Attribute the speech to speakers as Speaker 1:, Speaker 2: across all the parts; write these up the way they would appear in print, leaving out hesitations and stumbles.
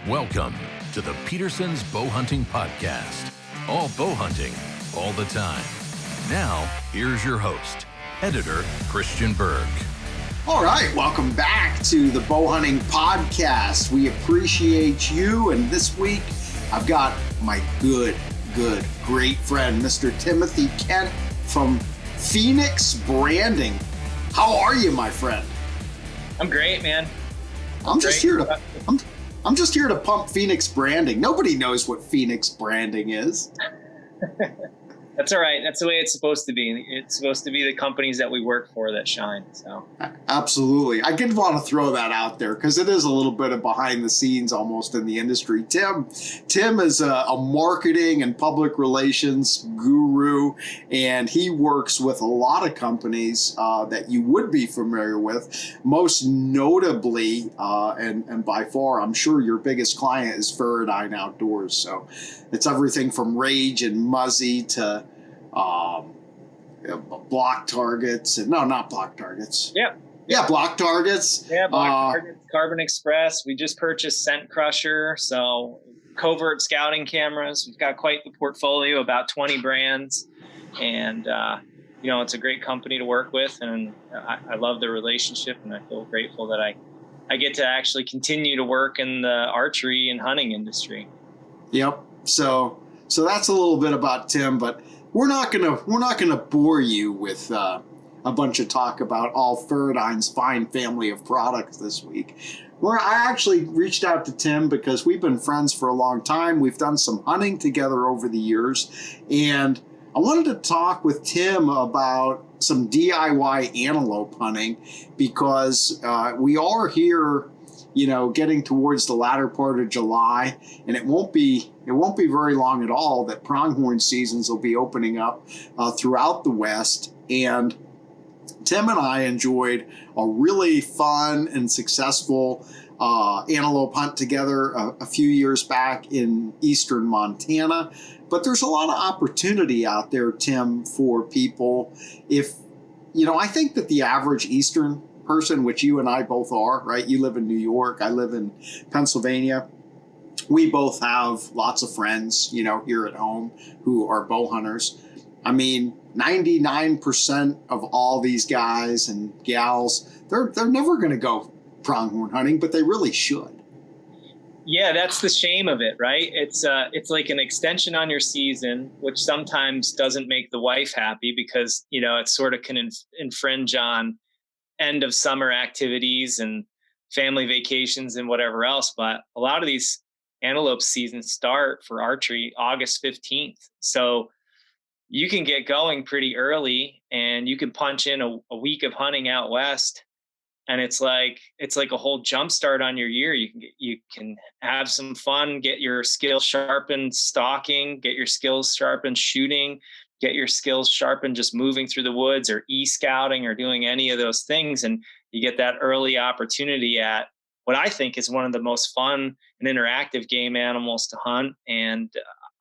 Speaker 1: Welcome to the Petersen's Bowhunting Podcast. All bow hunting, all the time. Now, here's your host, editor Christian Berg.
Speaker 2: All right, welcome back to the Bowhunting Podcast. We appreciate you, and this week I've got my great friend, Mr. Timothy Kent from Phoenix Branding. How are you, my friend?
Speaker 3: I'm great, man.
Speaker 2: I'm just here to pump Phoenix Branding. Nobody knows what Phoenix Branding is.
Speaker 3: That's all right. That's the way it's supposed to be. It's supposed to be the companies that we work for that shine. So
Speaker 2: absolutely. I did want to throw that out there because it is a little bit of behind the scenes almost in the industry. Tim is a marketing and public relations guru, and he works with a lot of companies that you would be familiar with. Most notably, and by far, I'm sure your biggest client is Prairie Outdoors. So it's everything from Rage and Muzzy to block targets and not block targets. Block targets.
Speaker 3: Targets, Carbon Express. We just purchased Scent Crusher, so covert scouting cameras. We've got quite the portfolio, about 20 brands, and it's a great company to work with, and I love the relationship, and I feel grateful that I get to actually continue to work in the archery and hunting industry.
Speaker 2: Yep. So that's a little bit about Tim, but we're not gonna bore you with a bunch of talk about all Ferdine's fine family of products this week. I actually reached out to Tim because we've been friends for a long time. We've done some hunting together over the years, and I wanted to talk with Tim about some DIY antelope hunting because we are here, getting towards the latter part of July, and it won't be very long at all that pronghorn seasons will be opening up throughout the West. And Tim and I enjoyed a really fun and successful antelope hunt together a few years back in eastern Montana. But there's a lot of opportunity out there, Tim, for people. I think that the average eastern person, which you and I both are, right? You live in New York, I live in Pennsylvania. We both have lots of friends, here at home who are bow hunters. I mean, 99% of all these guys and gals, they're never going to go pronghorn hunting, but they really should.
Speaker 3: Yeah, that's the shame of it, right? It's like an extension on your season, which sometimes doesn't make the wife happy because, it sort of can infringe on end of summer activities and family vacations and whatever else. But a lot of these antelope seasons start for archery August 15th. So you can get going pretty early and you can punch in a week of hunting out west. And it's like a whole jump start on your year. You can have some fun, get your skills sharpened stalking, get your skills sharpened shooting, get your skills sharpened just moving through the woods or e-scouting or doing any of those things. And you get that early opportunity at what I think is one of the most fun and interactive game animals to hunt. And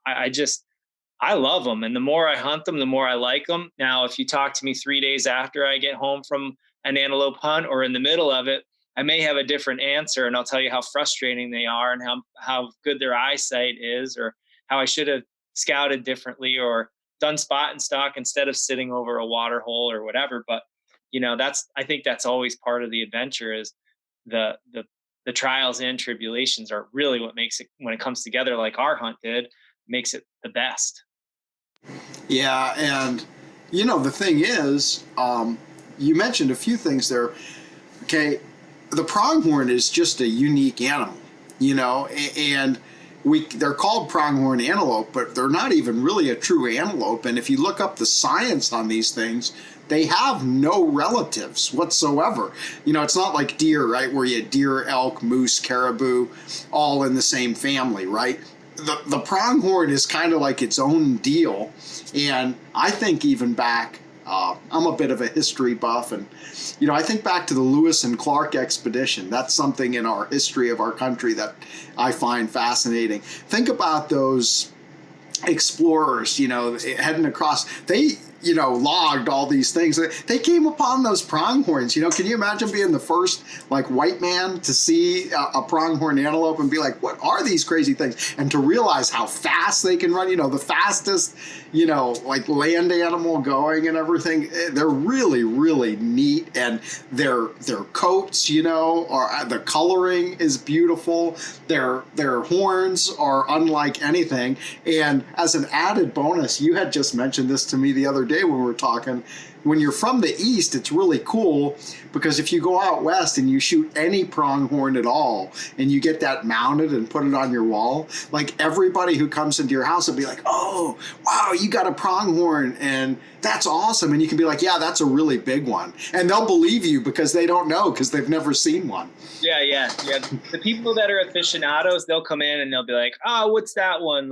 Speaker 3: I love them. And the more I hunt them, the more I like them. Now, if you talk to me 3 days after I get home from an antelope hunt or in the middle of it, I may have a different answer, and I'll tell you how frustrating they are and how good their eyesight is, or how I should have scouted differently or done spot and stalk instead of sitting over a water hole or whatever. But I think that's always part of the adventure, is the trials and tribulations are really what makes it, when it comes together like our hunt did, makes it the best.
Speaker 2: Yeah, and the thing is, you mentioned a few things there. Okay, the pronghorn is just a unique animal, and they're called pronghorn antelope, but they're not even really a true antelope. And if you look up the science on these things, they have no relatives whatsoever. It's not like deer, right, where you have deer, elk, moose, caribou, all in the same family, right? The pronghorn is kind of like its own deal. And I think even back, I'm a bit of a history buff, and I think back to the Lewis and Clark expedition. That's something in our history of our country that I find fascinating. Think about those explorers, heading across. They logged all these things. They came upon those pronghorns. Can you imagine being the first white man to see a pronghorn antelope and be like, what are these crazy things? And to realize how fast they can run, the fastest, land animal going and everything. They're really, really neat. And their coats, or the coloring is beautiful. Their horns are unlike anything. And as an added bonus, you had just mentioned this to me the other day when we were talking. When you're from the east, it's really cool because if you go out west and you shoot any pronghorn at all and you get that mounted and put it on your wall, everybody who comes into your house will be like, oh, wow, you got a pronghorn and that's awesome. And you can be like, yeah, that's a really big one. And they'll believe you because they don't know because they've never seen one.
Speaker 3: Yeah. The people that are aficionados, they'll come in and they'll be like, oh, what's that one?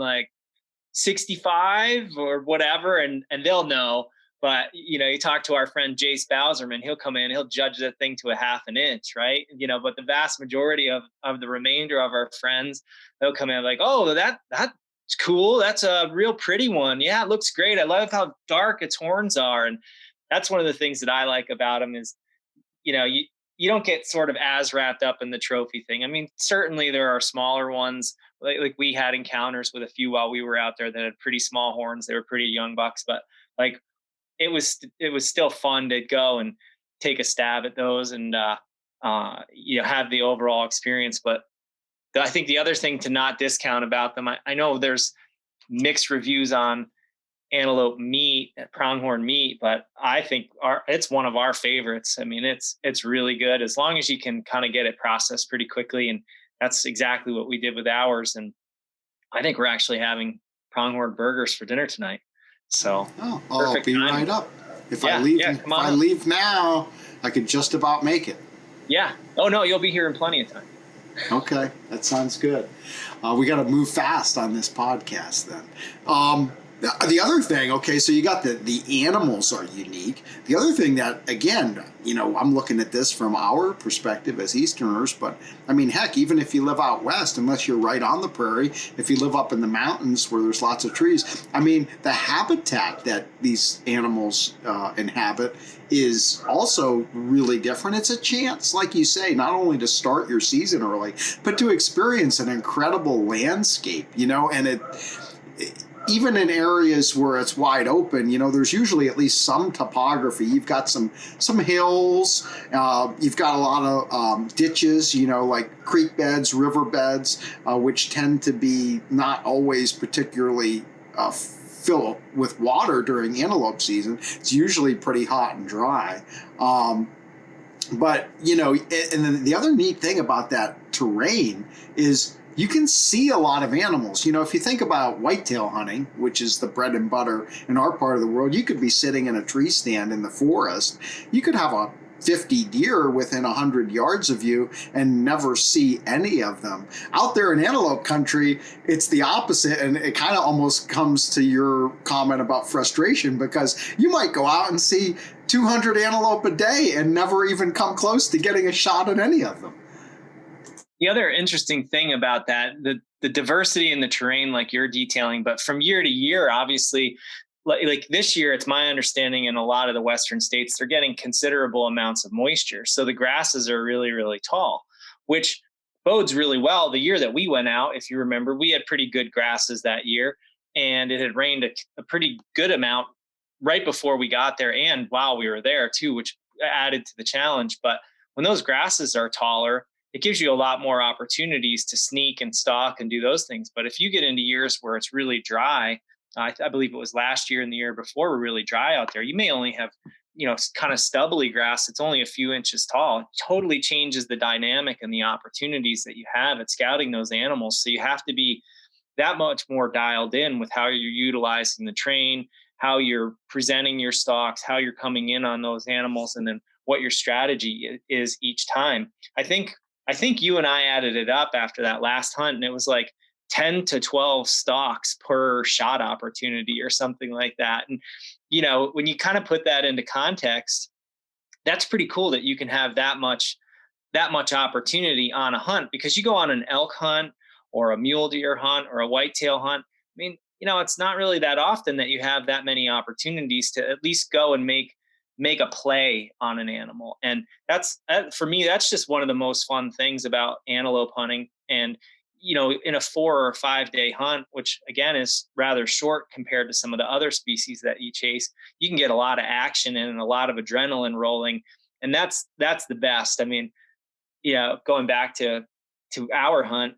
Speaker 3: 65 or whatever. And they'll know. But, you talk to our friend Jace Bowserman, he'll come in, he'll judge that thing to a half an inch, right? But the vast majority of the remainder of our friends, they'll come in like, oh, that's cool. That's a real pretty one. Yeah, it looks great. I love how dark its horns are. And that's one of the things that I like about them is, you don't get sort of as wrapped up in the trophy thing. I mean, certainly there are smaller ones. Like we had encounters with a few while we were out there that had pretty small horns. They were pretty young bucks, but it was still fun to go and take a stab at those and have the overall experience. But I think the other thing to not discount about them, I know there's mixed reviews on antelope meat, pronghorn meat, but I think it's one of our favorites. I mean, it's really good as long as you can kind of get it processed pretty quickly, and that's exactly what we did with ours. And I think we're actually having pronghorn burgers for dinner tonight. So
Speaker 2: I'll be right up. If I leave now, I could just about make it.
Speaker 3: Yeah. Oh no, you'll be here in plenty of time.
Speaker 2: Okay, that sounds good. We got to move fast on this podcast then. The other thing, okay, so you got the animals are unique. The other thing that, again, I'm looking at this from our perspective as Easterners, but I mean, heck, even if you live out west, unless you're right on the prairie, if you live up in the mountains where there's lots of trees, I mean, the habitat that these animals inhabit is also really different. It's a chance, like you say, not only to start your season early, but to experience an incredible landscape, and even in areas where it's wide open, there's usually at least some topography. You've got some hills, you've got a lot of ditches, like creek beds, river beds, which tend to be not always particularly filled with water during antelope season. It's usually pretty hot and dry. But, and then the other neat thing about that terrain is you can see a lot of animals. If you think about whitetail hunting, which is the bread and butter in our part of the world, you could be sitting in a tree stand in the forest. You could have 50 deer within 100 yards of you and never see any of them. Out there in antelope country, it's the opposite, and it kind of almost comes to your comment about frustration because you might go out and see 200 antelope a day and never even come close to getting a shot at any of them.
Speaker 3: The other interesting thing about that, the diversity in the terrain, like you're detailing, but from year to year, obviously, like this year, it's my understanding in a lot of the Western states, they're getting considerable amounts of moisture. So the grasses are really, really tall, which bodes really well. The year that we went out, if you remember, we had pretty good grasses that year, and it had rained a pretty good amount right before we got there and while we were there too, which added to the challenge. But when those grasses are taller, it gives you a lot more opportunities to sneak and stalk and do those things. But if you get into years where it's really dry, I believe it was last year and the year before were really dry out there, you may only have, kind of stubbly grass. It's only a few inches tall. It totally changes the dynamic and the opportunities that you have at scouting those animals. So you have to be that much more dialed in with how you're utilizing the train, how you're presenting your stalks, how you're coming in on those animals, and then what your strategy is each time. I think you and I added it up after that last hunt, and it was like 10 to 12 stalks per shot opportunity or something like that. And, when you kind of put that into context, that's pretty cool that you can have that much opportunity on a hunt, because you go on an elk hunt or a mule deer hunt or a whitetail hunt. I mean, it's not really that often that you have that many opportunities to at least go and make a play on an animal. And for me, that's just one of the most fun things about antelope hunting. And in a 4 or 5 day hunt, which again is rather short compared to some of the other species that you chase, you can get a lot of action and a lot of adrenaline rolling. And that's the best. I mean, going back to our hunt,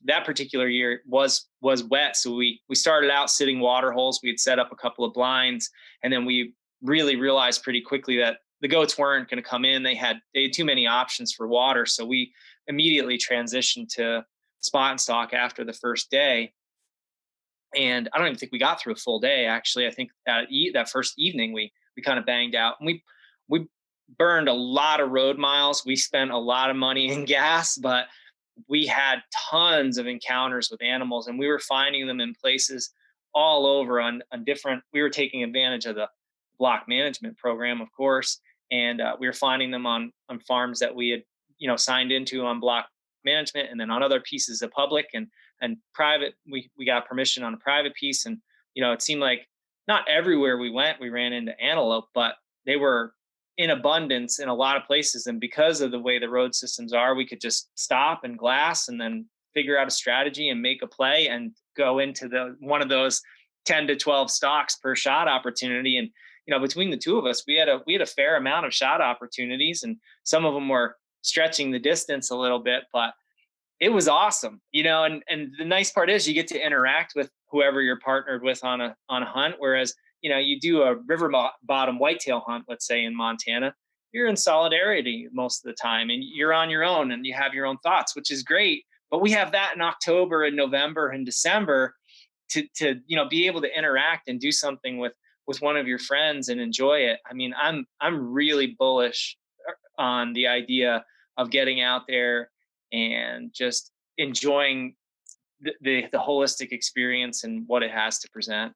Speaker 3: that particular year was wet. So we started out sitting water holes. We had set up a couple of blinds, and then we really realized pretty quickly that the goats weren't going to come in. They had too many options for water. So we immediately transitioned to spot and stalk after the first day. And I don't even think we got through a full day. Actually, I think that first evening we kind of banged out, and we burned a lot of road miles. We spent a lot of money in gas, but we had tons of encounters with animals, and we were finding them in places all over on different. We were taking advantage of the block management program, of course, and we were finding them on farms that we had signed into on block management, and then on other pieces of public and private. We got permission on a private piece, and it seemed like not everywhere we went we ran into antelope, but they were in abundance in a lot of places. And because of the way the road systems are, we could just stop and glass and then figure out a strategy and make a play and go into one of those 10 to 12 stalks per shot opportunity. And between the two of us, we had a fair amount of shot opportunities, and some of them were stretching the distance a little bit, but it was awesome. And the nice part is you get to interact with whoever you're partnered with on a hunt. Whereas, you do a river bottom whitetail hunt, let's say in Montana, you're in solidarity most of the time, and you're on your own and you have your own thoughts, which is great. But we have that in October and November and December to be able to interact and do something with one of your friends and enjoy it. I mean, I'm really bullish on the idea of getting out there and just enjoying the holistic experience and what it has to present.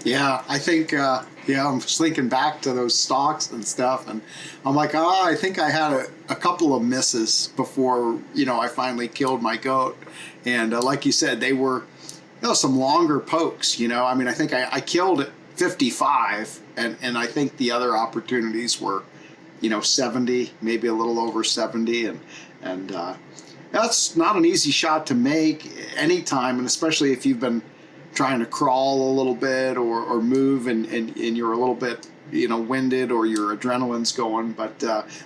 Speaker 2: Yeah, I think, I'm just thinking back to those stalks and stuff, and I'm like, I think I had a couple of misses before, I finally killed my goat. And like you said, they were, some longer pokes, I mean, I think I killed at 55, and I think the other opportunities were, 70, maybe a little over 70, and that's not an easy shot to make anytime, and especially if you've been trying to crawl a little bit or move and you're a little bit winded or your adrenaline's going. But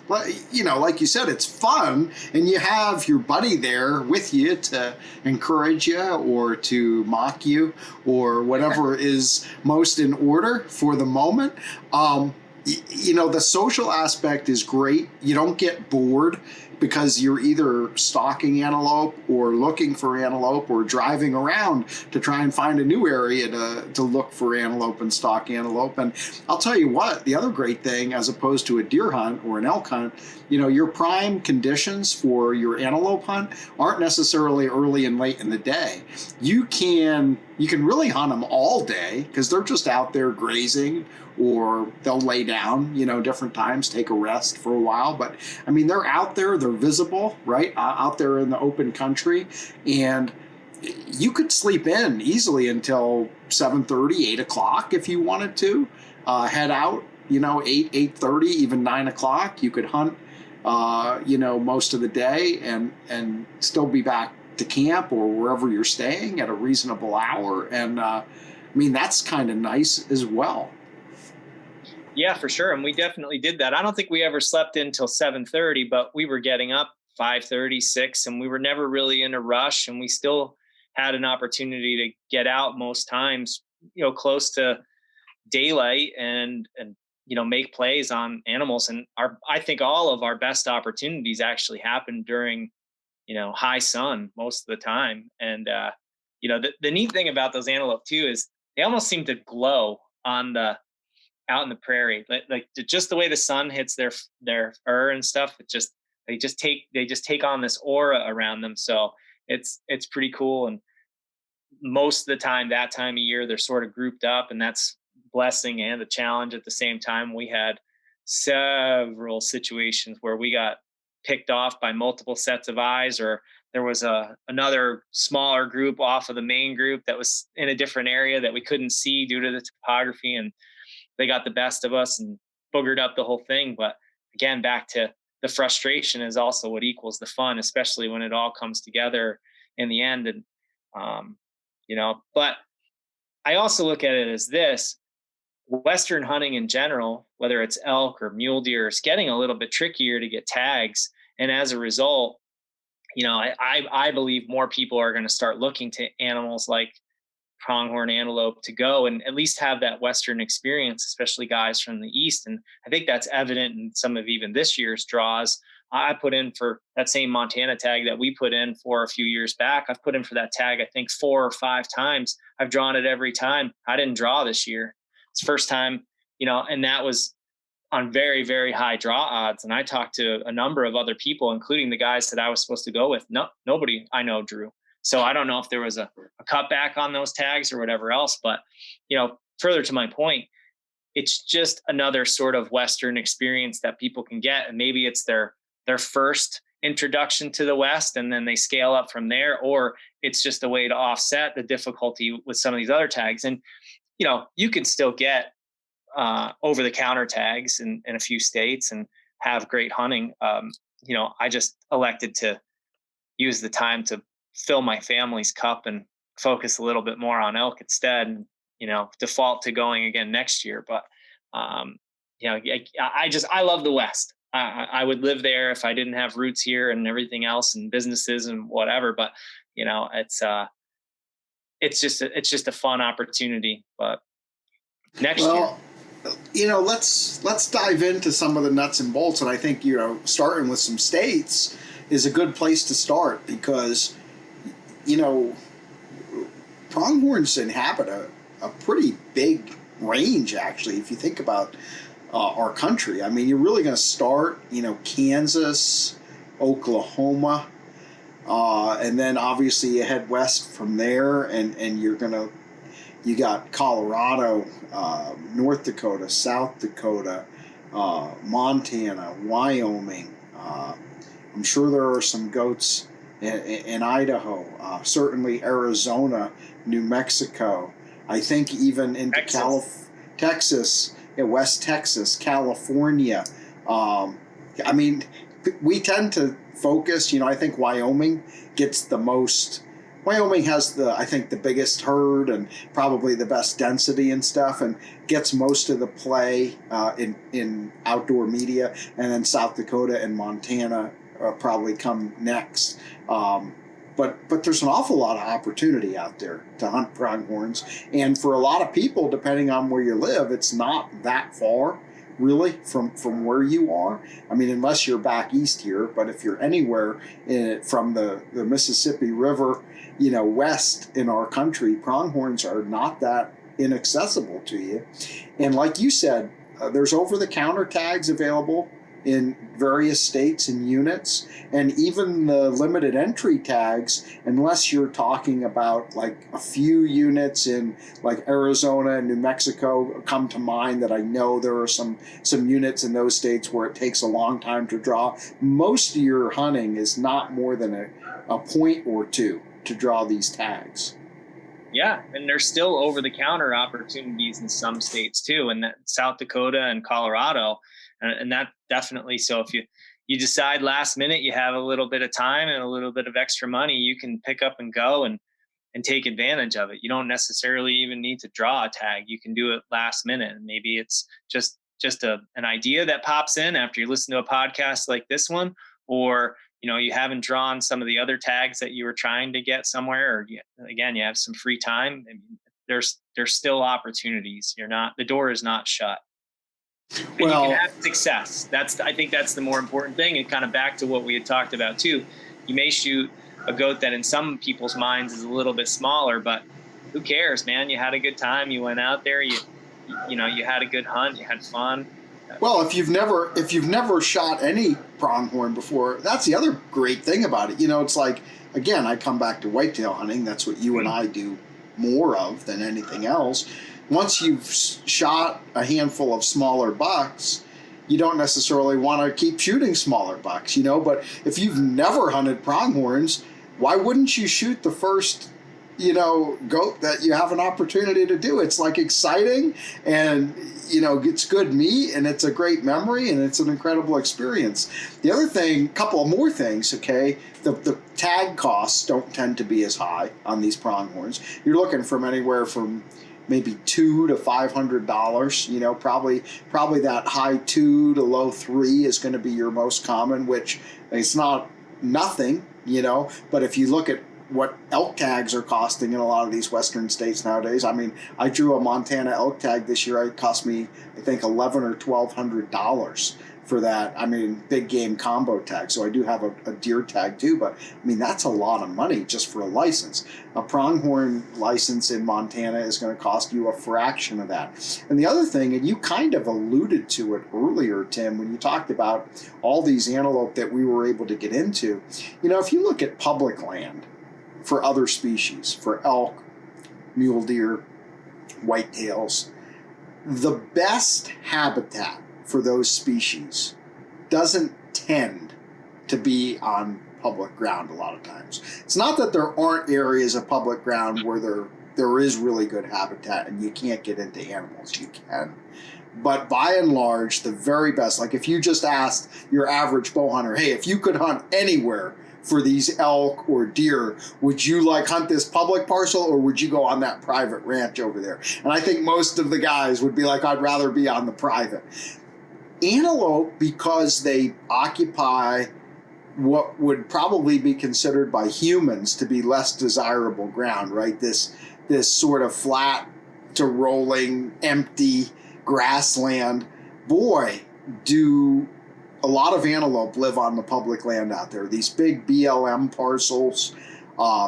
Speaker 2: like you said, it's fun, and you have your buddy there with you to encourage you or to mock you or whatever is most in order for the moment. The social aspect is great. You don't get bored because you're either stalking antelope or looking for antelope or driving around to try and find a new area to look for antelope and stalk antelope. And I'll tell you what, the other great thing, as opposed to a deer hunt or an elk hunt, your prime conditions for your antelope hunt aren't necessarily early and late in the day. You can really hunt them all day because they're just out there grazing, or they'll lay down, different times, take a rest for a while. But I mean, they're out there, they're visible, right? Out there in the open country. And you could sleep in easily until 7:30, 8 o'clock if you wanted to. Head out, 8, 8:30, even 9 o'clock. You could hunt, most of the day and still be back to camp or wherever you're staying at a reasonable hour. And I mean, that's kind of nice as well.
Speaker 3: Yeah, for sure. And we definitely did that. I don't think we ever slept in till 7:30, but we were getting up 5:30, 6, and we were never really in a rush. And we still had an opportunity to get out most times, close to daylight and make plays on animals. And I think all of our best opportunities actually happen during, high sun most of the time. And, the neat thing about those antelope too is they almost seem to glow out in the prairie, like just the way the sun hits their fur and stuff. They just take on this aura around them. So it's pretty cool. And most of the time, that time of year, they're sort of grouped up, and that's blessing and a challenge at the same time. We had several situations where we got picked off by multiple sets of eyes, or there was another smaller group off of the main group that was in a different area that we couldn't see due to the topography, and they got the best of us and boogered up the whole thing. But again, back to the frustration is also what equals the fun, especially when it all comes together in the end. And but I also look at it as this: Western hunting in general, whether it's elk or mule deer, is getting a little bit trickier to get tags. And as a result, I believe more people are going to start looking to animals like pronghorn antelope to go and at least have that Western experience, especially guys from the East. And I think that's evident in some of even this year's draws. I put in for that same Montana tag that we put in for a few years back. I've put in for that tag, I think 4 or 5 times. I've drawn it every time. I didn't draw this year. It's the first time, and that was on very, very high draw odds. And I talked to a number of other people, including the guys that I was supposed to go with. No, nobody I know drew. So I don't know if there was a cutback on those tags or whatever else, but, further to my point, it's just another sort of Western experience that people can get. And maybe it's their first introduction to the West, and then they scale up from there, or it's just a way to offset the difficulty with some of these other tags. And, you can still get over the counter tags in a few states and have great hunting. I just elected to use the time to fill my family's cup and focus a little bit more on elk instead, and, default to going again next year. But, I love the West. I would live there if I didn't have roots here and everything else and businesses and whatever. But, it's just a fun opportunity. But next year,
Speaker 2: let's dive into some of the nuts and bolts. And I think, starting with some states is a good place to start because, pronghorns inhabit a pretty big range, actually, if you think about our country. I mean, you're really going to start, Kansas, Oklahoma, and then obviously you head west from there, and you got Colorado, North Dakota, South Dakota, Montana, Wyoming. I'm sure there are some goats in Idaho, certainly Arizona, New Mexico. I think even into Texas, West Texas, California. I mean, we tend to focus, I think Wyoming gets the most. Wyoming has the biggest herd and probably the best density and stuff, and gets most of the play in outdoor media. And then South Dakota and Montana probably come next. But there's an awful lot of opportunity out there to hunt pronghorns. And for a lot of people, depending on where you live, it's not that far, really, from where you are. I mean, unless you're back east here, but if you're anywhere from the Mississippi River, west in our country, pronghorns are not that inaccessible to you. And like you said, there's over-the-counter tags available in various states and units, and even the limited entry tags, unless you're talking about like a few units in like Arizona and New Mexico come to mind that I know there are some units in those states where it takes a long time to draw. Most of your hunting is not more than a point or two to draw these tags.
Speaker 3: Yeah, and there's still over-the-counter opportunities in some states too, and that South Dakota and Colorado. And that definitely, so if you decide last minute you have a little bit of time and a little bit of extra money, you can pick up and go and take advantage of it. You don't necessarily even need to draw a tag. You can do it last minute. And maybe it's just an idea that pops in after you listen to a podcast like this one, or you haven't drawn some of the other tags that you were trying to get somewhere, or again, you have some free time. I mean, there's still opportunities. The door is not shut. And you can have success. I think that's the more important thing. And kind of back to what we had talked about too. You may shoot a goat that in some people's minds is a little bit smaller, but who cares, man? You had a good time. You went out there. You had a good hunt. You had fun.
Speaker 2: Well, if you've never shot any pronghorn before, that's the other great thing about it. It's like, again, I come back to whitetail hunting. That's what you and I do more of than anything else. Once you've shot a handful of smaller bucks, you don't necessarily want to keep shooting smaller bucks, But if you've never hunted pronghorns, why wouldn't you shoot the first, goat that you have an opportunity to do? It's like exciting, and it's good meat, and it's a great memory, and it's an incredible experience. The other thing, couple of more things, okay, the tag costs don't tend to be as high on these pronghorns. You're looking from anywhere from maybe $200 to $500. Probably that high 2 to low 3 is going to be your most common, which it's not nothing, but if you look at what elk tags are costing in a lot of these western states nowadays. I mean, I drew a Montana elk tag this year. It cost me, I think, $1,100 or $1,200 for that. I mean, big game combo tag. So I do have a deer tag too, but I mean, that's a lot of money just for a license. A pronghorn license in Montana is going to cost you a fraction of that. And the other thing, and you kind of alluded to it earlier, Tim, when you talked about all these antelope that we were able to get into, if you look at public land for other species, for elk, mule deer, whitetails, the best habitat for those species doesn't tend to be on public ground a lot of times. It's not that there aren't areas of public ground where there is really good habitat and you can't get into animals. You can. But by and large, the very best, like if you just asked your average bow hunter, hey, if you could hunt anywhere for these elk or deer, would you hunt this public parcel, or would you go on that private ranch over there? And I think most of the guys would be like, I'd rather be on the private. Antelope, because they occupy what would probably be considered by humans to be less desirable ground, right? This sort of flat to rolling, empty grassland. Boy, do a lot of antelope live on the public land out there. These big BLM parcels,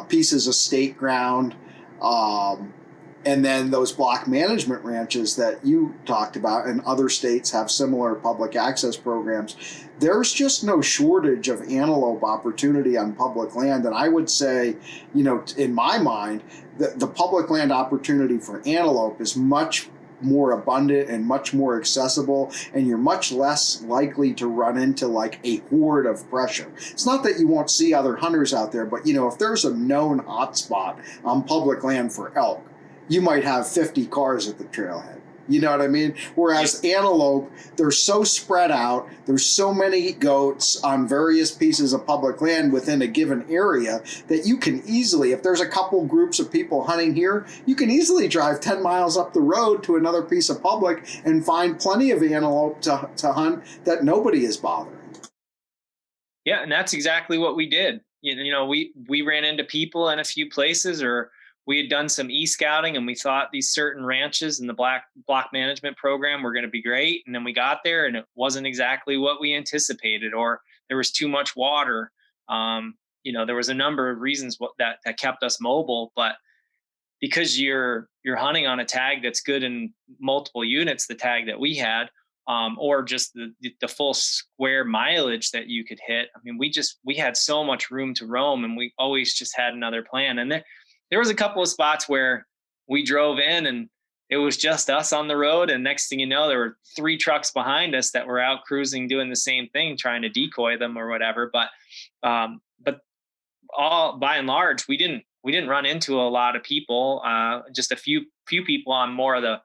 Speaker 2: pieces of state ground, and then those block management ranches that you talked about, and other states have similar public access programs. There's just no shortage of antelope opportunity on public land. And I would say, in my mind, the public land opportunity for antelope is much more abundant and much more accessible, and you're much less likely to run into a horde of pressure. It's not that you won't see other hunters out there, but if there's a known hotspot on public land for elk, you might have 50 cars at the trailhead. You know what I mean? Whereas antelope, they're so spread out. There's so many goats on various pieces of public land within a given area that you can easily, if there's a couple groups of people hunting here, you can easily drive 10 miles up the road to another piece of public and find plenty of antelope to hunt that nobody is bothering.
Speaker 3: Yeah, and that's exactly what we did. We ran into people in a few places, or we had done some e-scouting, and we thought these certain ranches in the block management program were going to be great. And then we got there and it wasn't exactly what we anticipated, or there was too much water. There was a number of reasons that kept us mobile, but because you're hunting on a tag that's good in multiple units, the tag that we had, or just the full square mileage that you could hit. I mean, we had so much room to roam, and we always just had another plan. And there was a couple of spots where we drove in and it was just us on the road. And next thing you know, there were 3 trucks behind us that were out cruising, doing the same thing, trying to decoy them or whatever. But all by and large, we didn't run into a lot of people, just a few people on more of the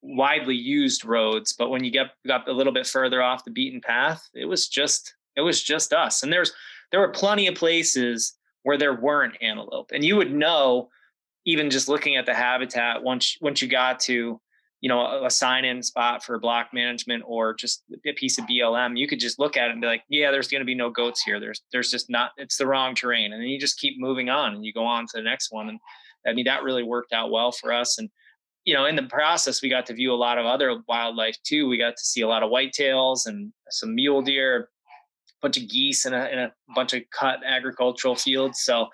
Speaker 3: widely used roads. But when you got a little bit further off the beaten path, it was just us. And there were plenty of places where there weren't antelope, and you would know, even just looking at the habitat, once you got to, a sign-in spot for block management or just a piece of BLM, you could just look at it and be like, yeah, there's going to be no goats here. There's just not, it's the wrong terrain. And then you just keep moving on and you go on to the next one. And I mean, that really worked out well for us. And, in the process, we got to view a lot of other wildlife too. We got to see a lot of whitetails and some mule deer, bunch of geese in a bunch of cut agricultural fields. So,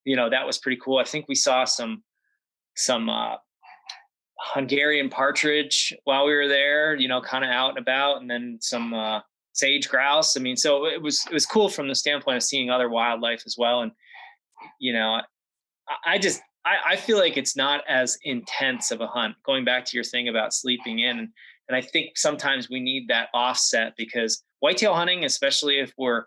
Speaker 3: that was pretty cool. I think we saw some Hungarian partridge while we were there, kind of out and about, and then some sage grouse. I mean, so it was cool from the standpoint of seeing other wildlife as well. And, I feel like it's not as intense of a hunt, going back to your thing about sleeping in. And I think sometimes we need that offset, because whitetail hunting, especially if we're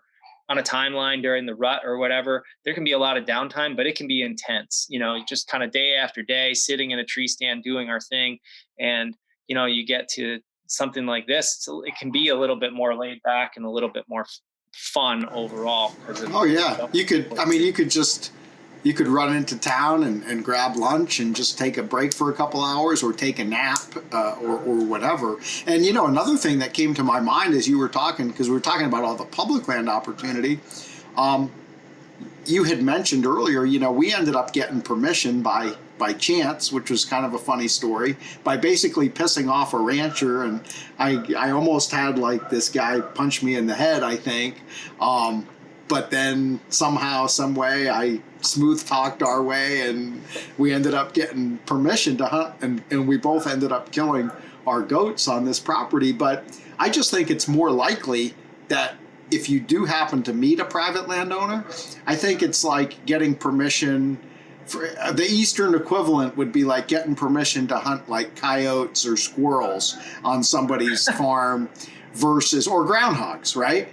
Speaker 3: on a timeline during the rut or whatever, there can be a lot of downtime, but it can be intense, just kind of day after day, sitting in a tree stand, doing our thing. And, you get to something like this, so it can be a little bit more laid back and a little bit more fun overall.
Speaker 2: Oh yeah. You could run into town and grab lunch and just take a break for a couple hours or take a nap or whatever. And, another thing that came to my mind as you were talking, because we were talking about all the public land opportunity, you had mentioned earlier, we ended up getting permission by chance, which was kind of a funny story, by basically pissing off a rancher. And I almost had like this guy punch me in the head, I think. But then somehow, some way, I smooth talked our way, and we ended up getting permission to hunt, and we both ended up killing our goats on this property. But I just think it's more likely that if you do happen to meet a private landowner, I think it's like getting permission. For the Eastern equivalent would be like getting permission to hunt like coyotes or squirrels on somebody's farm versus, or groundhogs, right?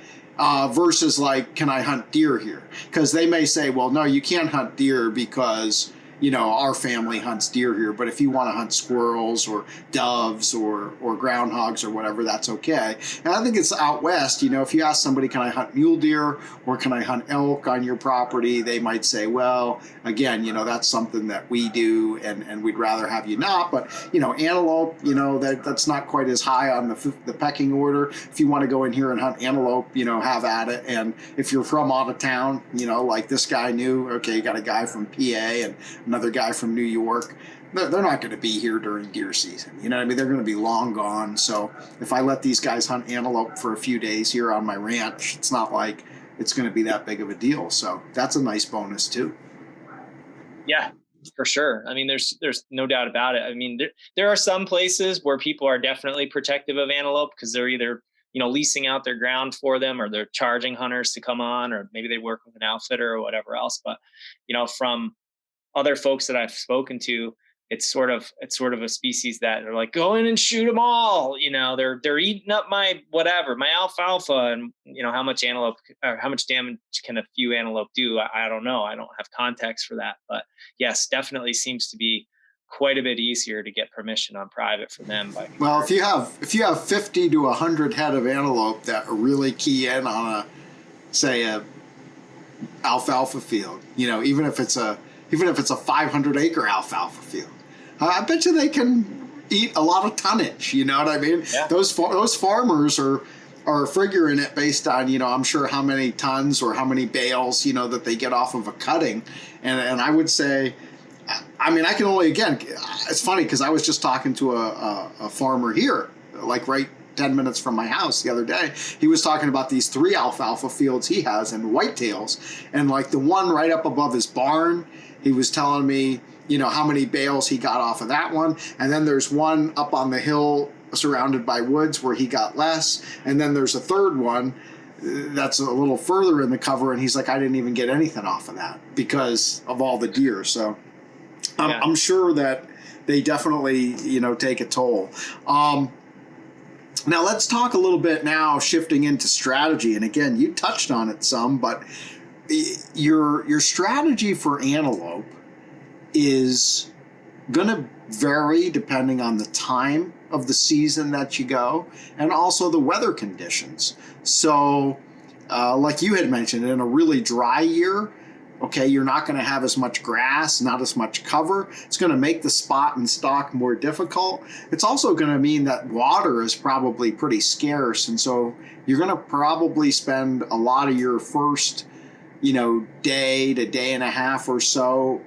Speaker 2: Versus like, can I hunt deer here? Because they may say, well, no, you can't hunt deer because, our family hunts deer here. But if you want to hunt squirrels or doves or groundhogs or whatever, that's okay. And I think it's out west, if you ask somebody, can I hunt mule deer or can I hunt elk on your property? They might say, well, again, that's something that we do and we'd rather have you not. But, antelope, that's not quite as high on the pecking order. If you want to go in here and hunt antelope, have at it. And if you're from out of town, like this guy knew, okay, you got a guy from PA and another guy from New York, they're not going to be here during deer season. You know what I mean? They're going to be long gone. So if I let these guys hunt antelope for a few days here on my ranch, it's not like it's going to be that big of a deal. So that's a nice bonus too.
Speaker 3: Yeah, for sure. I mean, there's no doubt about it. I mean, there are some places where people are definitely protective of antelope because they're either, leasing out their ground for them, or they're charging hunters to come on, or maybe they work with an outfitter or whatever else. But, from other folks that I've spoken to, it's sort of a species that are like, go in and shoot them all. They're eating up my whatever, my alfalfa, and how much antelope or how much damage can a few antelope do? I don't know. I don't have context for that, but yes, definitely seems to be quite a bit easier to get permission on private for them.
Speaker 2: Well, if you have 50 to 100 head of antelope that really key in on a alfalfa field, even if it's a 500 acre alfalfa field, I bet you they can eat a lot of tonnage. You know what I mean?
Speaker 3: Yeah.
Speaker 2: Those farmers are figuring it based on, I'm sure how many tons or how many bales, that they get off of a cutting. And I would say, I mean, I can only, again, it's funny because I was just talking to a farmer here, like right 10 minutes from my house the other day. He was talking about these 3 alfalfa fields he has and whitetails. And like the one right up above his barn, he was telling me, how many bales he got off of that one. And then there's one up on the hill surrounded by woods where he got less. And then there's a third one that's a little further in the cover. And he's like, I didn't even get anything off of that because of all the deer. So I'm sure that they definitely, take a toll. Now let's talk a little bit now, shifting into strategy. And again, you touched on it some, but your strategy for antelope is going to vary depending on the time of the season that you go and also the weather conditions. So like you had mentioned, in a really dry year, okay, you're not going to have as much grass, not as much cover. It's going to make the spot and stalk more difficult. It's also going to mean that water is probably pretty scarce. And so you're going to probably spend a lot of your first, day to day and a half or so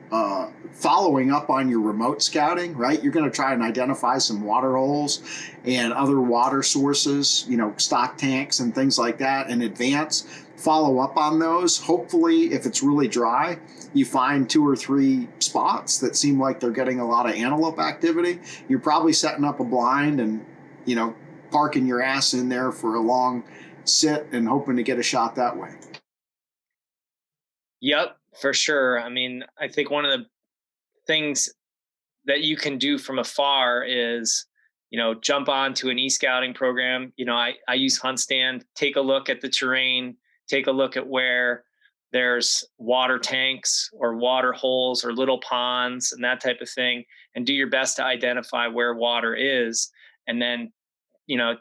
Speaker 2: following up on your remote scouting, right? You're going to try and identify some water holes and other water sources, stock tanks and things like that in advance. Follow up on those. Hopefully, if it's really dry, you find 2 or 3 spots that seem like they're getting a lot of antelope activity. You're probably setting up a blind and, parking your ass in there for a long sit and hoping to get a shot that way.
Speaker 3: Yep, for sure. I mean, I think one of the things that you can do from afar is, jump onto an e-scouting program. I use HuntStand, take a look at the terrain, take a look at where there's water tanks or water holes or little ponds and that type of thing, and do your best to identify where water is. And then,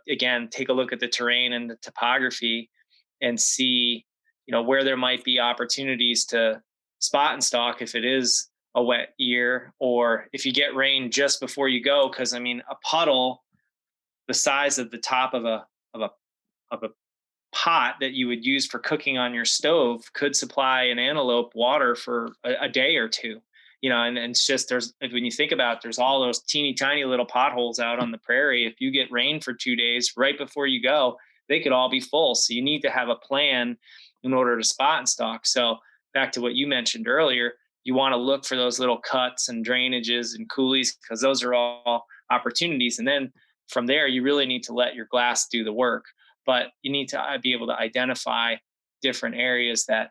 Speaker 3: again, take a look at the terrain and the topography and see, where there might be opportunities to spot and stalk if it is a wet year, or if you get rain just before you go. Cause I mean, a puddle the size of the top of a pot that you would use for cooking on your stove could supply an antelope water for a day or two. And it's just, when you think about it, there's all those teeny tiny little potholes out on the prairie. If you get rain for 2 days right before you go, they could all be full. So you need to have a plan in order to spot and stalk. So back to what you mentioned earlier, you want to look for those little cuts and drainages and coulees, because those are all opportunities. And then from there, you really need to let your glass do the work. But you need to be able to identify different areas that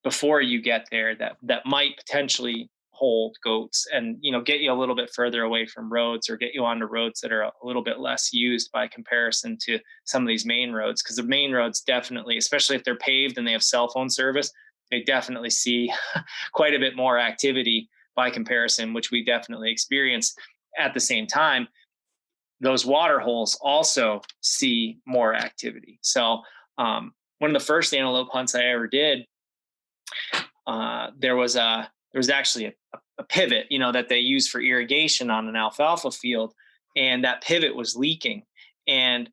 Speaker 3: before you get there that might potentially hold goats, and get you a little bit further away from roads, or get you onto roads that are a little bit less used by comparison to some of these main roads. Because the main roads definitely, especially if they're paved and they have cell phone service, they definitely see quite a bit more activity by comparison, which we definitely experience. At the same time, those water holes also see more activity. So one of the first antelope hunts I ever did, there was actually a pivot, that they use for irrigation on an alfalfa field, and that pivot was leaking, and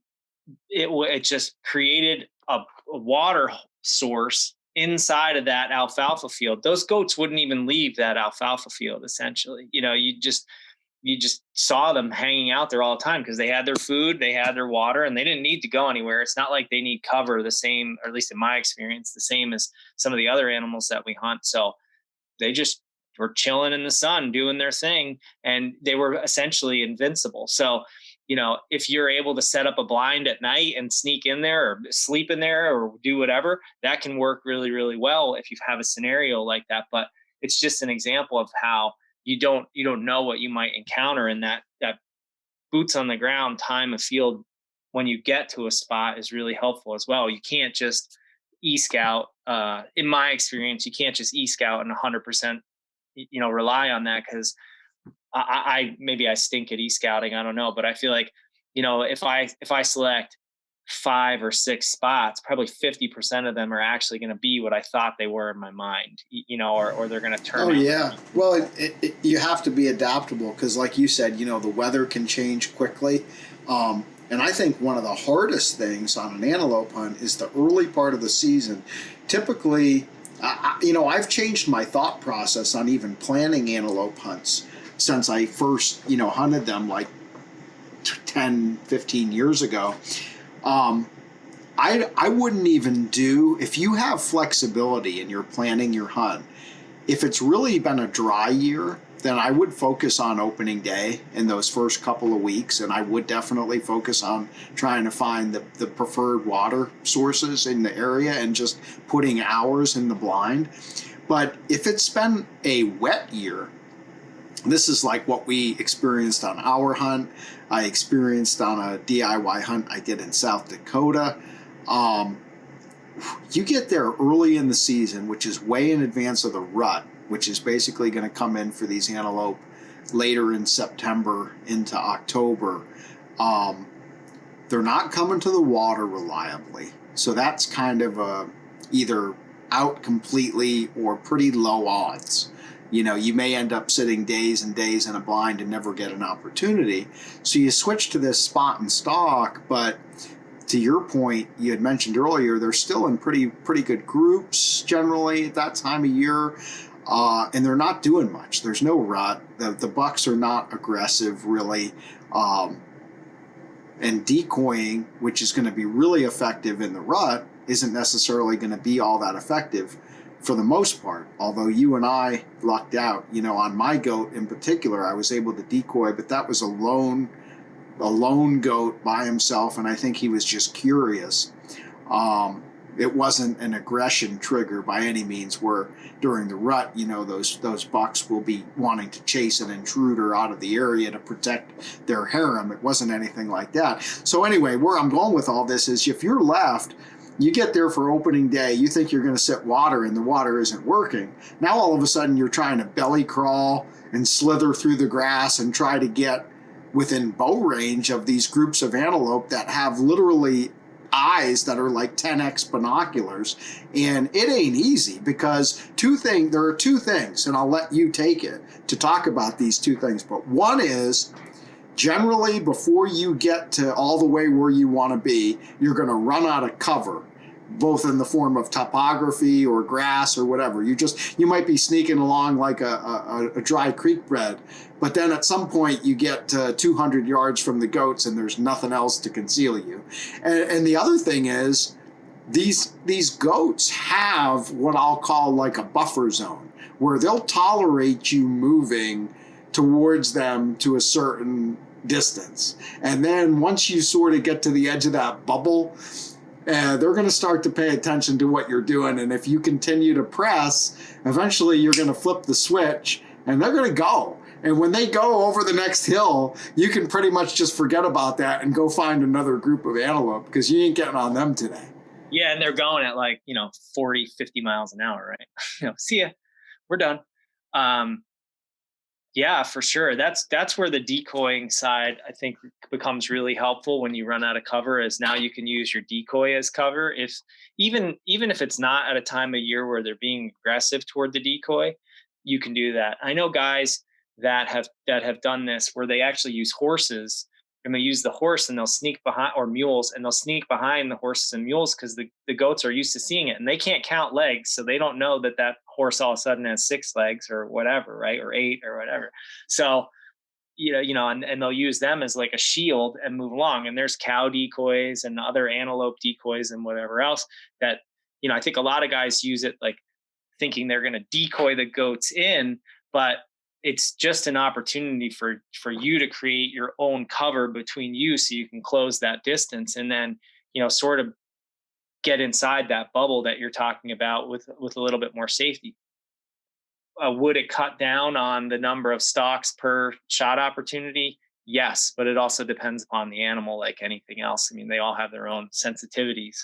Speaker 3: it just created a water source inside of that alfalfa field. Those goats wouldn't even leave that alfalfa field. Essentially, you just saw them hanging out there all the time because they had their food, they had their water, and they didn't need to go anywhere. It's not like they need cover the same, or at least in my experience, the same as some of the other animals that we hunt. So they just were chilling in the sun, doing their thing, and they were essentially invincible. So, if you're able to set up a blind at night and sneak in there or sleep in there or do whatever, that can work really, really well if you have a scenario like that. But it's just an example of how you don't know what you might encounter, in that boots on the ground time of field when you get to a spot is really helpful as well. You can't just e-scout. In my experience, you can't just e-scout and 100% rely on that, because I stink at e-scouting, I don't know, but I feel like if I select 5 or 6 spots, probably 50% of them are actually going to be what I thought they were in my mind, or they're going to turn out.
Speaker 2: Oh, yeah. Well, you have to be adaptable because, like you said, the weather can change quickly. And I think one of the hardest things on an antelope hunt is the early part of the season. Typically, I've changed my thought process on even planning antelope hunts since I first, hunted them like 10, 15 years ago. I wouldn't even do, if you have flexibility and you're planning your hunt, if it's really been a dry year, then I would focus on opening day in those first couple of weeks, and I would definitely focus on trying to find the preferred water sources in the area and just putting hours in the blind. But if it's been a wet year, this is like what we experienced on our hunt. I experienced on a DIY hunt I did in South Dakota. You get there early in the season, which is way in advance of the rut, which is basically going to come in for these antelope later in September into October. They're not coming to the water reliably. So that's kind of either out completely or pretty low odds. You may end up sitting days and days in a blind and never get an opportunity. So you switch to this spot and stalk, but to your point, you had mentioned earlier, they're still in pretty good groups generally at that time of year, and they're not doing much. There's no rut. The bucks are not aggressive really, and decoying, which is going to be really effective in the rut, isn't necessarily going to be all that effective for the most part. Although you and I lucked out, on my goat in particular, I was able to decoy, but that was a lone goat by himself, and I think he was just curious. It wasn't an aggression trigger by any means, where during the rut, those bucks will be wanting to chase an intruder out of the area to protect their harem. It wasn't anything like that. So anyway, where I'm going with all this is, if you're left You get there for opening day, you think you're going to sit water and the water isn't working. Now all of a sudden you're trying to belly crawl and slither through the grass and try to get within bow range of these groups of antelope that have literally eyes that are like 10x binoculars. And it ain't easy because there are two things, and I'll let you take it to talk about these two things. But one is, generally, before you get to all the way where you want to be, you're going to run out of cover, both in the form of topography or grass or whatever. You might be sneaking along like a dry creek bed, but then at some point you get to 200 yards from the goats and there's nothing else to conceal you. And the other thing is, these goats have what I'll call like a buffer zone, where they'll tolerate you moving towards them to a certain distance. And then once you sort of get to the edge of that bubble, they're going to start to pay attention to what you're doing. And if you continue to press, eventually you're going to flip the switch and they're going to go. And when they go over the next hill, you can pretty much just forget about that and go find another group of antelope because you ain't getting on them today.
Speaker 3: Yeah, and they're going at 40, 50 miles an hour, right? See ya. We're done. Yeah, for sure. That's where the decoying side, I think, becomes really helpful when you run out of cover, is now you can use your decoy as cover. Even if it's not at a time of year where they're being aggressive toward the decoy, you can do that. I know guys that have done this where they actually use horses, and they use the horse and they'll sneak behind, or mules, and they'll sneak behind the horses and mules because the goats are used to seeing it and they can't count legs. So they don't know that horse all of a sudden has 6 legs or whatever, right? Or 8 or whatever. So, and they'll use them as like a shield and move along. And there's cow decoys and other antelope decoys and whatever else that, I think a lot of guys use it like thinking they're going to decoy the goats in, but it's just an opportunity for you to create your own cover between you so you can close that distance and then, sort of get inside that bubble that you're talking about with a little bit more safety. Would it cut down on the number of stalks per shot opportunity? Yes, but it also depends upon the animal like anything else. I mean, they all have their own sensitivities.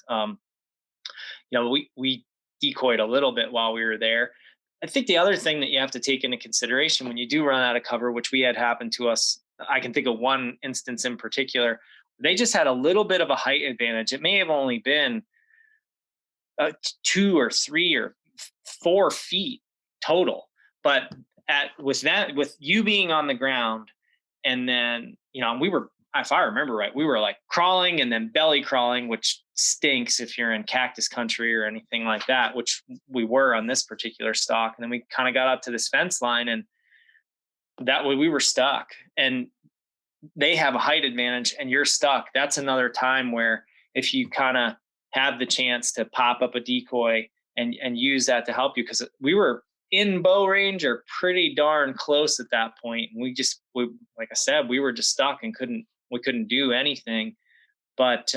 Speaker 3: We decoyed a little bit while we were there. I think the other thing that you have to take into consideration when you do run out of cover, which we had happen to us, I can think of one instance in particular, they just had a little bit of a height advantage. It may have only been 2 or 3 or 4 feet total, but with you being on the ground, and then we were, if I remember right, we were like crawling and then belly crawling, which stinks if you're in cactus country or anything like that, which we were on this particular stalk. And then we kind of got up to this fence line, and that way we were stuck, and they have a height advantage and you're stuck. That's another time where if you kind of have the chance to pop up a decoy and use that to help you, because we were in bow range or pretty darn close at that point. And we like I said, we were just stuck and we couldn't do anything. But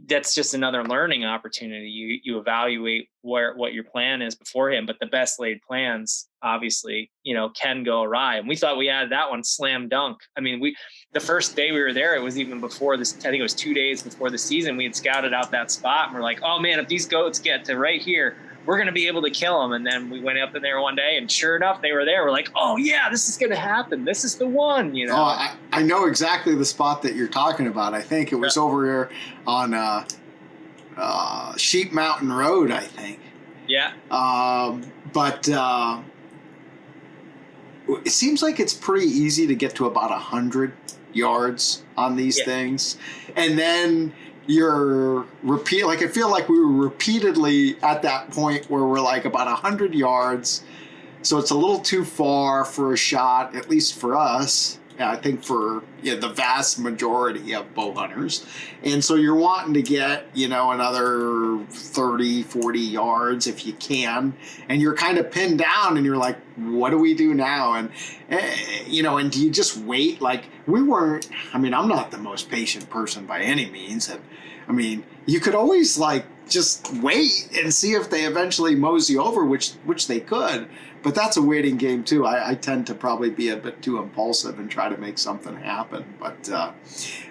Speaker 3: that's just another learning opportunity. You evaluate what your plan is beforehand, but the best laid plans obviously, can go awry. And we thought we had that one slam dunk. I mean, the first day we were there, it was even before this, I think it was 2 days before the season, we had scouted out that spot and we're like, oh man, if these goats get to right here, we're going to be able to kill them. And then we went up in there one day and sure enough, they were there. We're like, oh yeah, this is going to happen. This is the one,
Speaker 2: Oh, I know exactly the spot that you're talking about. I think it was over here on Sheep Mountain Road, I think.
Speaker 3: Yeah.
Speaker 2: But it seems like it's pretty easy to get to about 100 yards on these things. And then I feel like we were repeatedly at that point where we're like about 100 yards. So it's a little too far for a shot, at least for us. I think for the vast majority of bow hunters. And so you're wanting to get, another 30, 40 yards if you can. And you're kind of pinned down and you're like, what do we do now? And, and do you just wait? Like, I'm not the most patient person by any means. And I mean, you could always like just wait and see if they eventually mosey over, which they could. But that's a waiting game too. I tend to probably be a bit too impulsive and try to make something happen. But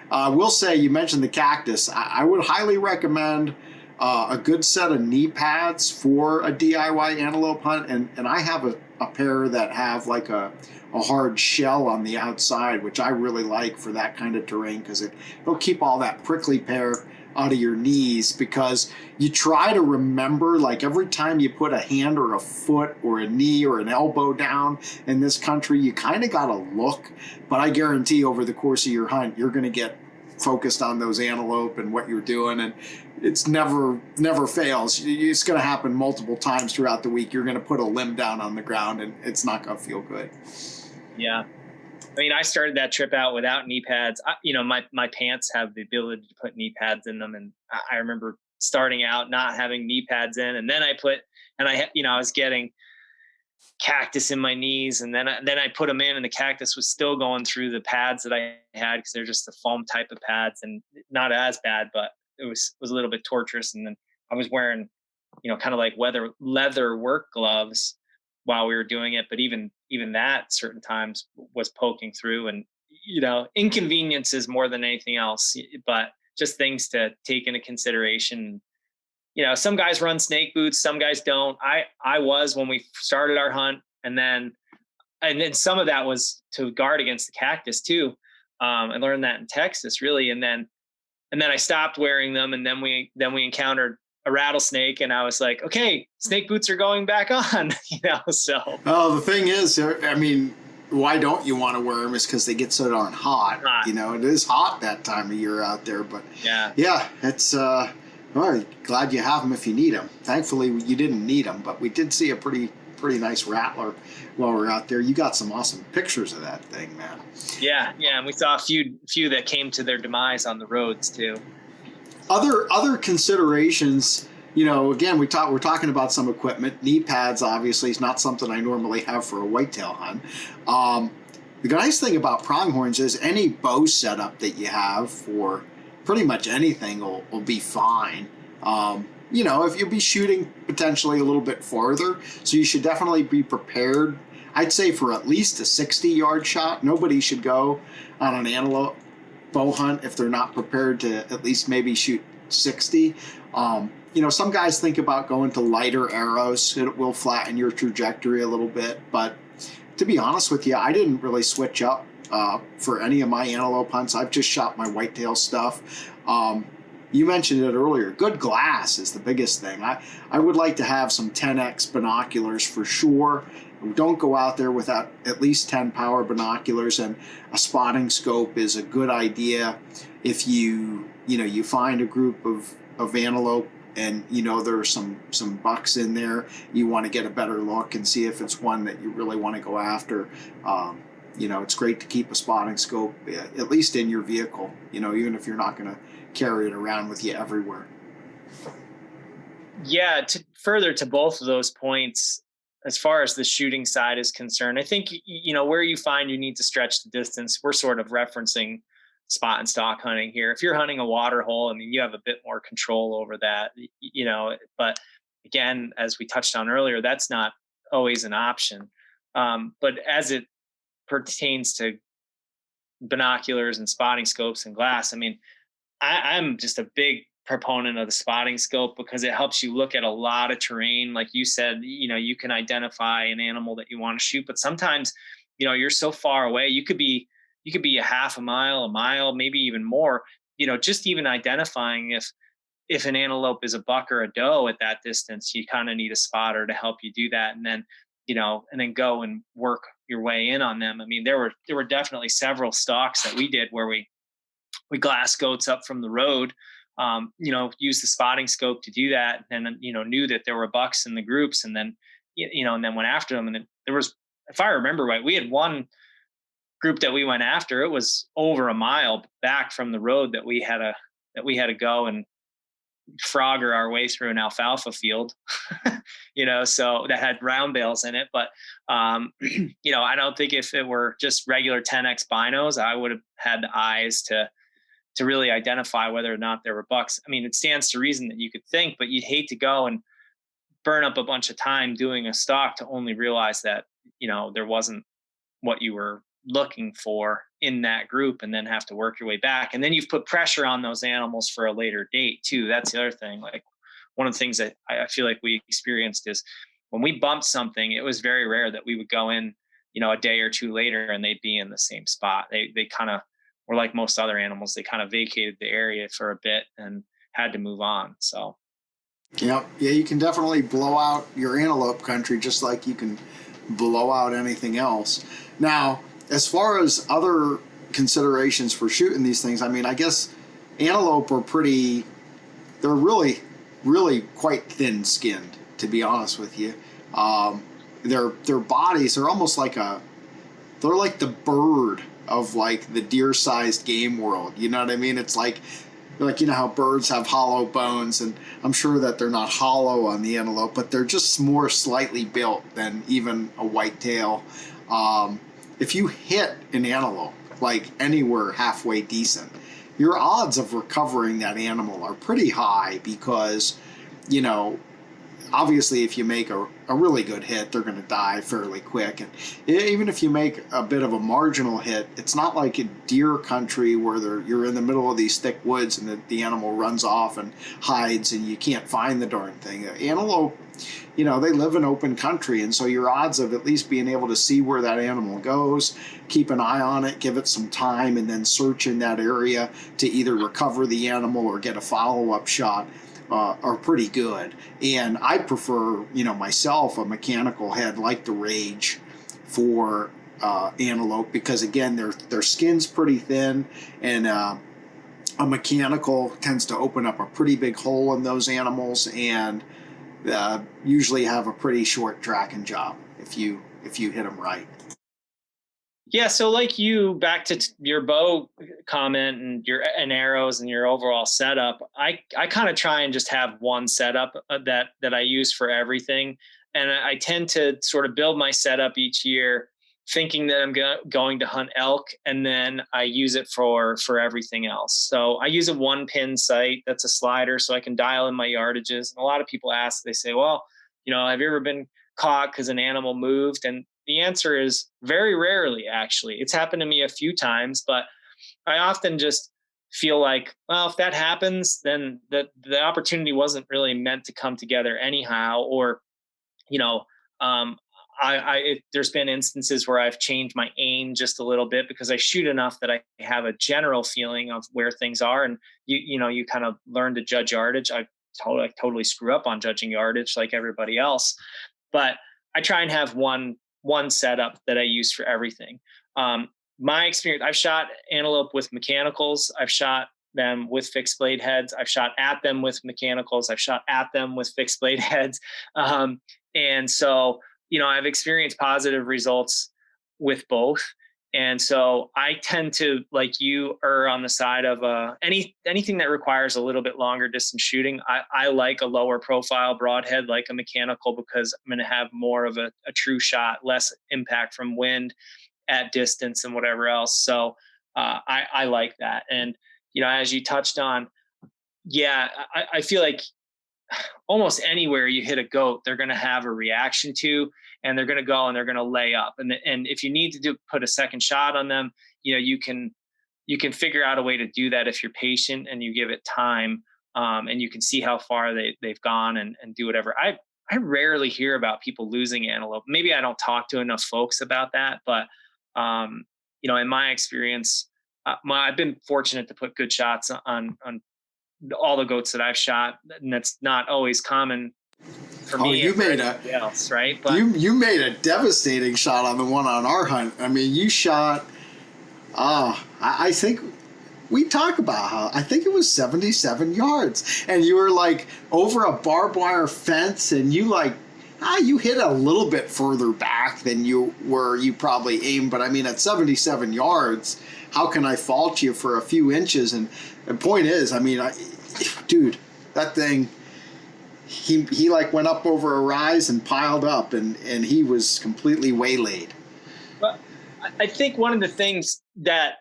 Speaker 2: we'll say, you mentioned the cactus. I would highly recommend a good set of knee pads for a DIY antelope hunt. And I have a pair that have like a hard shell on the outside, which I really like for that kind of terrain, because it'll keep all that prickly pear out of your knees. Because you try to remember, like, every time you put a hand or a foot or a knee or an elbow down in this country, you kind of got to look. But I guarantee over the course of your hunt, you're going to get focused on those antelope and what you're doing, and it's never fails. It's going to happen multiple times throughout the week. You're going to put a limb down on the ground, and it's not going to feel good.
Speaker 3: Yeah. I mean, I started that trip out without knee pads. My pants have the ability to put knee pads in them. And I remember starting out not having knee pads in. And then I was getting cactus in my knees. And then I put them in, and the cactus was still going through the pads that I had, because they're just the foam type of pads, and not as bad, but it was a little bit torturous. And then I was wearing, kind of like leather work gloves while we were doing it. But even that certain times was poking through, and, inconveniences more than anything else, but just things to take into consideration. Some guys run snake boots, some guys don't. I was, when we started our hunt, and then some of that was to guard against the cactus too. I learned that in Texas, really. And then I stopped wearing them. And then we encountered a rattlesnake, and I was like, okay, snake boots are going back on, so.
Speaker 2: Well, the thing is, I mean, why don't you want to wear them is because they get so darn hot. It is hot that time of year out there, but yeah, it's, well, glad you have them if you need them. Thankfully, you didn't need them, but we did see a pretty nice rattler while we were out there. You got some awesome pictures of that thing, man.
Speaker 3: Yeah, and we saw a few that came to their demise on the roads too.
Speaker 2: Other considerations, again, we're talking about some equipment. Knee pads, obviously, is not something I normally have for a whitetail hunt. The nice thing about pronghorns is any bow setup that you have for pretty much anything will be fine. If you'll be shooting potentially a little bit farther, so you should definitely be prepared. I'd say for at least a 60-yard shot. Nobody should go on an antelope bow hunt if they're not prepared to at least maybe shoot 60. Some guys think about going to lighter arrows. It will flatten your trajectory a little bit, but to be honest with you, I didn't really switch up for any of my antelope hunts. I've just shot my whitetail stuff. You mentioned it earlier. Good glass is the biggest thing. I would like to have some 10x binoculars for sure. Don't go out there without at least 10 power binoculars, and a spotting scope is a good idea if you find a group of antelope and there are some bucks in there. You want to get a better look and see if it's one that you really want to go after. It's great to keep a spotting scope at least in your vehicle, even if you're not going to carry it around with you everywhere.
Speaker 3: Yeah, further to both of those points, as far as the shooting side is concerned, I think, where you find you need to stretch the distance, we're sort of referencing spot and stalk hunting here. If you're hunting a water hole, I mean, you have a bit more control over that, but again, as we touched on earlier, that's not always an option. But as it pertains to binoculars and spotting scopes and glass, I mean, I'm just a big proponent of the spotting scope, because it helps you look at a lot of terrain. Like you said, you can identify an animal that you want to shoot, but sometimes, you're so far away. You could be a half a mile, maybe even more, just even identifying if an antelope is a buck or a doe at that distance, you kind of need a spotter to help you do that. And then go and work your way in on them. I mean, there were definitely several stalks that we did where we glass goats up from the road, use the spotting scope to do that. And knew that there were bucks in the groups, and then, and then went after them. And then there was, if I remember right, we had one group that we went after. It was over a mile back from the road that we had to go. And Frogger our way through an alfalfa field, so that had round bales in it. But, I don't think if it were just regular 10X binos, I would have had the eyes to really identify whether or not there were bucks. I mean, it stands to reason that you could think, but you'd hate to go and burn up a bunch of time doing a stalk to only realize that, there wasn't what you were looking for in that group, and then have to work your way back. And then you've put pressure on those animals for a later date too. That's the other thing. Like, one of the things that I feel like we experienced is when we bumped something, it was very rare that we would go in, a day or two later and they'd be in the same spot. They kind of were like most other animals. They kind of vacated the area for a bit and had to move on. So.
Speaker 2: Yeah, you can definitely blow out your antelope country just like you can blow out anything else. Now, as far as other considerations for shooting these things, I mean, I guess antelope are they're really, really quite thin-skinned, to be honest with you. Their bodies are almost they're like the bird of like the deer-sized game world. You know what I mean? It's like how birds have hollow bones, and I'm sure that they're not hollow on the antelope, but they're just more slightly built than even a whitetail. If you hit an antelope like anywhere halfway decent, your odds of recovering that animal are pretty high because, obviously if you make a really good hit, they're going to die fairly quick. And even if you make a bit of a marginal hit, it's not like in deer country where you're in the middle of these thick woods and the animal runs off and hides and you can't find the darn thing. Antelope, they live in open country, and so your odds of at least being able to see where that animal goes, keep an eye on it, give it some time, and then search in that area to either recover the animal or get a follow-up shot are pretty good. And I prefer, myself, a mechanical head like the Rage for antelope because, again, their skin's pretty thin, and a mechanical tends to open up a pretty big hole in those animals and usually have a pretty short tracking job if you hit them right.
Speaker 3: Yeah, so like you, back to your bow comment and arrows and your overall setup, I kind of try and just have one setup that I use for everything, and I tend to sort of build my setup each year thinking that I'm going to hunt elk, and then I use it for everything else. So I use a 1-pin sight that's a slider, so I can dial in my yardages. And a lot of people ask, they say, well, have you ever been caught because an animal moved? And the answer is very rarely, actually. It's happened to me a few times, but I often just feel like, well, if that happens, then the opportunity wasn't really meant to come together anyhow. Or, there's been instances where I've changed my aim just a little bit because I shoot enough that I have a general feeling of where things are. And you kind of learn to judge yardage. I totally screw up on judging yardage like everybody else, but I try and have one setup that I use for everything. My experience, I've shot antelope with mechanicals. I've shot them with fixed blade heads. I've shot at them with mechanicals. I've shot at them with fixed blade heads. And so, I've experienced positive results with both. And so I tend to, like you, err on the side of anything that requires a little bit longer distance shooting. I like a lower profile broadhead, like a mechanical, because I'm going to have more of a true shot, less impact from wind at distance and whatever else. So I like that. And, as you touched on, I feel like almost anywhere you hit a goat, they're going to have a reaction to, and they're going to go and they're going to lay up. And if you need to put a second shot on them, you can figure out a way to do that if you're patient and you give it time, and you can see how far they've gone and do whatever. I rarely hear about people losing antelope. Maybe I don't talk to enough folks about that, but in my experience, I've been fortunate to put good shots on all the goats that I've shot, and that's not always commmen for me.
Speaker 2: You made
Speaker 3: else, right? But
Speaker 2: you made a devastating shot on the one on our hunt. I mean, you shot. I think we talk about how I think it was 77 yards, and you were like over a barbed wire fence, and you you hit a little bit further back than you probably aimed. But I mean, at 77 yards, how can I fault you for a few inches? And the point is, I mean, dude, that thing, he like went up over a rise and piled up, and he was completely waylaid.
Speaker 3: But I think one of the things that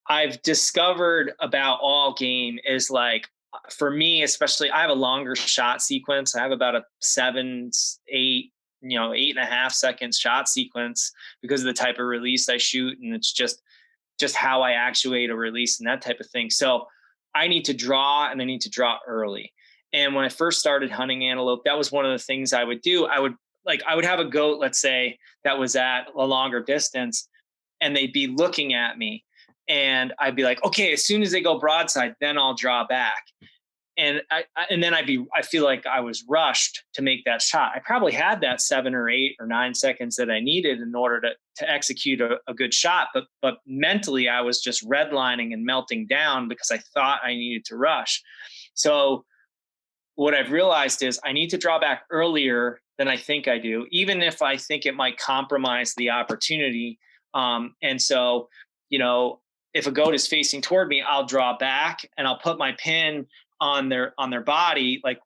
Speaker 3: I've discovered about all game is like, for me, especially, I have a longer shot sequence. I have about a 7, 8, 8.5 seconds shot sequence because of the type of release I shoot. And it's just how I actuate a release and that type of thing. So I need to draw, and I need to draw early. And when I first started hunting antelope, that was one of the things I would do. I would have a goat, let's say, that was at a longer distance, and they'd be looking at me, and I'd be like, okay, as soon as they go broadside, then I'll draw back. And then I feel like I was rushed to make that shot. I probably had that 7 or 8 or 9 seconds that I needed in order to execute a good shot. But mentally, I was just redlining and melting down because I thought I needed to rush. So what I've realized is I need to draw back earlier than I think I do, even if I think it might compromise the opportunity. And so, if a goat is facing toward me, I'll draw back and I'll put my pin on their body. Like,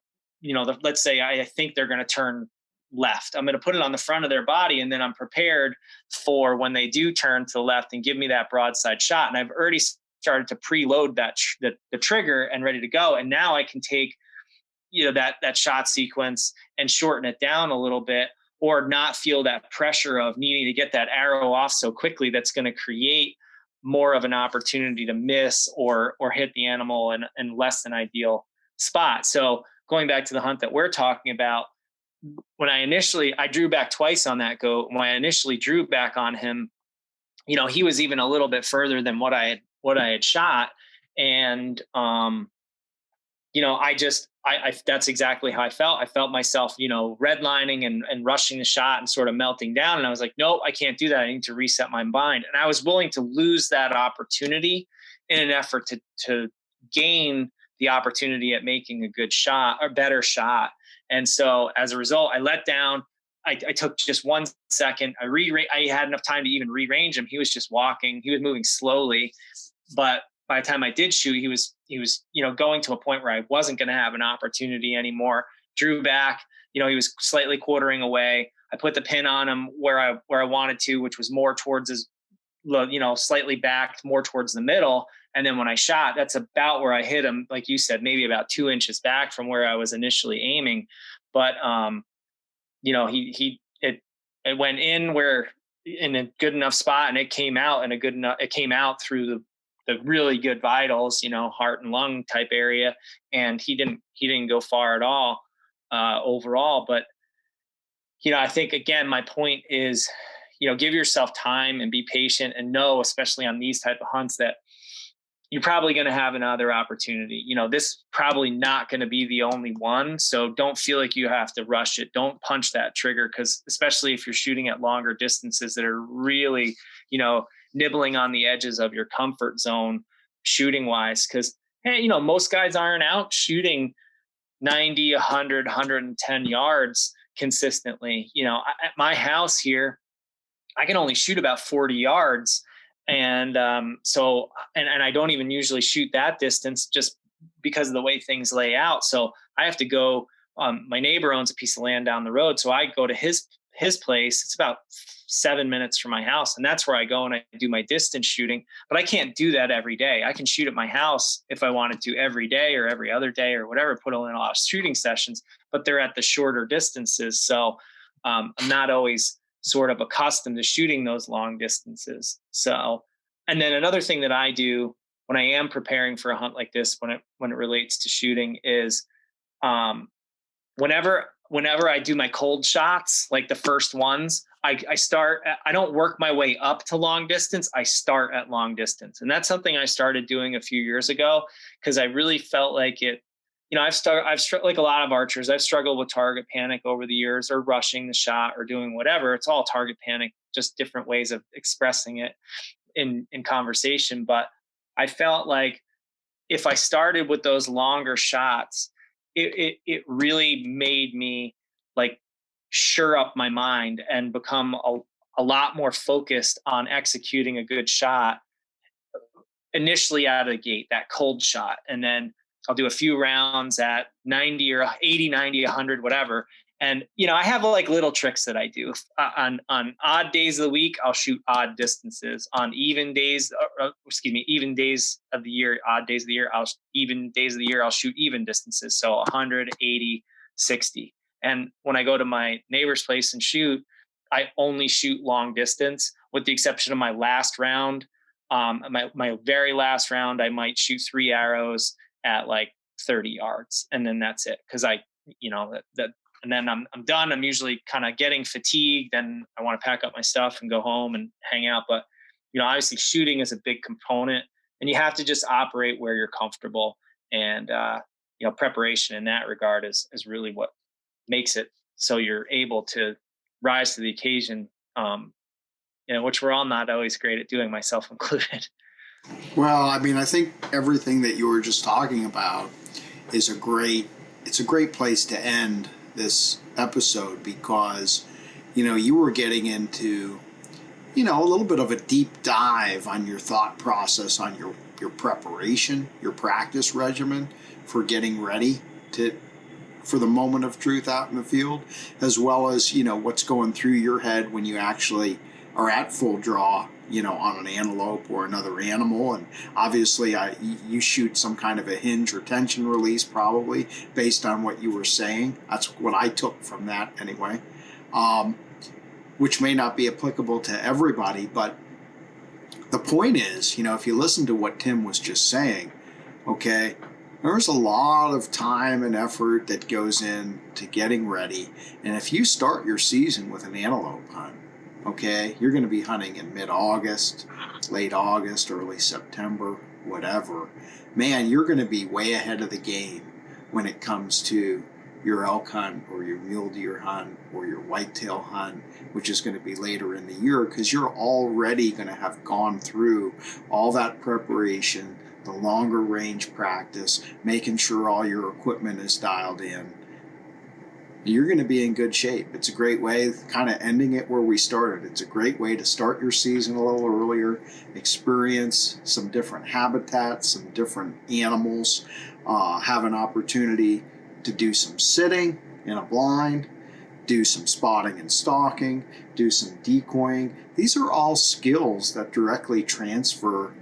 Speaker 3: let's say I think they're going to turn left. I'm going to put it on the front of their body, and then I'm prepared for when they do turn to the left and give me that broadside shot. And I've already started to preload the trigger and ready to go. And now I can take, that shot sequence and shorten it down a little bit, or not feel that pressure of needing to get that arrow off so quickly. That's going to create more of an opportunity to miss or hit the animal in less than ideal spot. So going back to the hunt that we're talking about, when I drew back twice on that goat. When I initially drew back on him, he was even a little bit further than what I had shot. And, I that's exactly how I felt. I felt myself, redlining and rushing the shot and sort of melting down. And I was like, nope, I can't do that. I need to reset my mind. And I was willing to lose that opportunity in an effort to gain the opportunity at making a good shot or better shot. And so as a result, I let down. I took just 1 second. I had enough time to even rearrange him. He was just walking. He was moving slowly, but by the time I did shoot, he was, going to a point where I wasn't going to have an opportunity anymore. Drew back, he was slightly quartering away. I put the pin on him where I wanted to, which was more towards his, slightly back, more towards the middle. And then when I shot, that's about where I hit him. Like you said, maybe about 2 inches back from where I was initially aiming. But, it went in a good enough spot, and it came out it came out through the really good vitals, heart and lung type area. And he didn't go far at all, overall. But, I think, again, my point is, give yourself time and be patient, and know, especially on these type of hunts, that you're probably going to have another opportunity. This probably not going to be the only one. So don't feel like you have to rush it. Don't punch that trigger, because especially if you're shooting at longer distances that are really, nibbling on the edges of your comfort zone shooting wise. Because, hey, most guys aren't out shooting 90, 100, 110 yards consistently. At my house here, I can only shoot about 40 yards. And so I don't even usually shoot that distance just because of the way things lay out. So I have to go. My neighbor owns a piece of land down the road, so I go to his place. It's about 7 minutes from my house, and that's where I go and I do my distance shooting. But I can't do that every day. I can shoot at my house if I wanted to every day or every other day or whatever, put in a lot of shooting sessions, but they're at the shorter distances. So I'm not always sort of accustomed to shooting those long distances. So, and then another thing that I do when I am preparing for a hunt like this, when it relates to shooting, is whenever I do my cold shots, like the first ones, I start. I don't work my way up to long distance. I start at long distance, and that's something I started doing a few years ago because I really felt like it. I've like a lot of archers, I've struggled with target panic over the years, or rushing the shot, or doing whatever. It's all target panic, just different ways of expressing it in conversation. But I felt like if I started with those longer shots, it really made me like sure up my mind and become a lot more focused on executing a good shot initially out of the gate, that cold shot. And then I'll do a few rounds at 90 or 80, 90, 100, whatever. And, I have like little tricks that I do. On odd days of the week, I'll shoot odd distances. On even days, even days of the year, odd days of the year, even days of the year, I'll shoot even distances. So 100, 80, 60. And when I go to my neighbor's place and shoot, I only shoot long distance, with the exception of my last round. My very last round, I might shoot 3 arrows at like 30 yards, and then that's it. Because and then I'm done. I'm usually kind of getting fatigued, and I want to pack up my stuff and go home and hang out. But obviously, shooting is a big component, and you have to just operate where you're comfortable. And preparation in that regard is really what makes it so you're able to rise to the occasion. Which we're all not always great at doing, myself included.
Speaker 2: Well, I mean, I think everything that you were just talking about is a great place to end this episode, because you were getting into a little bit of a deep dive on your thought process, on your preparation, your practice regimen for getting ready for the moment of truth out in the field, as well as what's going through your head when you actually are at full draw on an antelope or another animal. And obviously you shoot some kind of a hinge or tension release, probably based on what you were saying. That's what I took from that anyway, which may not be applicable to everybody. But the point is, if you listen to what Tim was just saying, okay, there's a lot of time and effort that goes into getting ready. And if you start your season with an antelope hunt, okay, you're going to be hunting in mid-August, late August, early September, whatever. Man, you're going to be way ahead of the game when it comes to your elk hunt or your mule deer hunt or your whitetail hunt, which is going to be later in the year, because you're already going to have gone through all that preparation, the longer range practice, making sure all your equipment is dialed in. You're going to be in good shape. It's a great way, kind of ending it where we started. It's a great way to start your season a little earlier, experience some different habitats, some different animals, have an opportunity to do some sitting in a blind, do some spotting and stalking, do some decoying. These are all skills that directly transfer